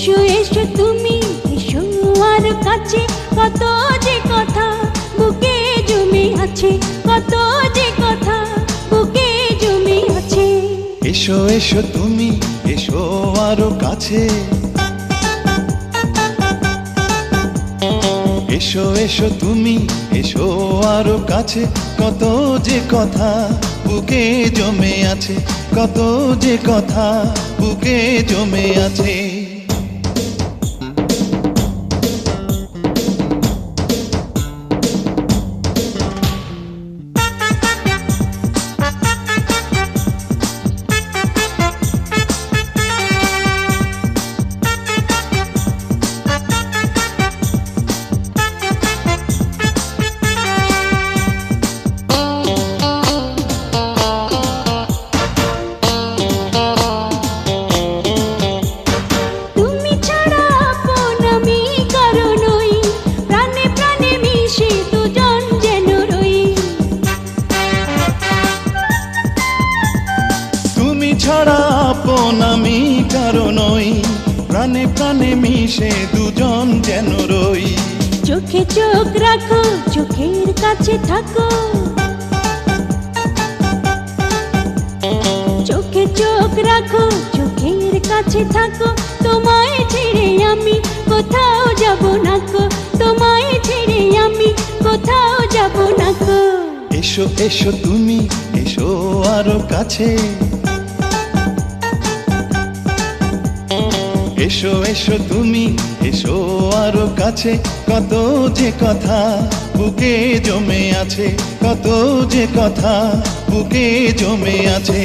এসো এসো তুমি, এসো আর কাছে, কত যে কথা বুকে জমে আছে, কত যে কথা বুকে জমে আছে। এসো এসো তুমি, এসো আরো কাছে, এসো এসো তুমি, এসো আরো কাছে, কত যে কথা বুকে জমে আছে, কত যে কথা বুকে জমে আছে। ছাড়া আপন আমি কারো নই, প্রাণে প্রাণে মিশে দুজন যেন রই। চোখে চোখ রাখো, চোখের কাছে থাকো, চোখে চোখ রাখো, চোখের কাছে থাকো, তোমায় ছেড়ে আমি কোথাও যাব না গো, তোমায় ছেড়ে আমি কোথাও যাব না গো। এসো এসো তুমি, এসো আরো কাছে, এসো এসো তুমি, এসো আরো কাছে, কত যে কথা বুকে জমে আছে, কত যে কথা বুকে জমে আছে।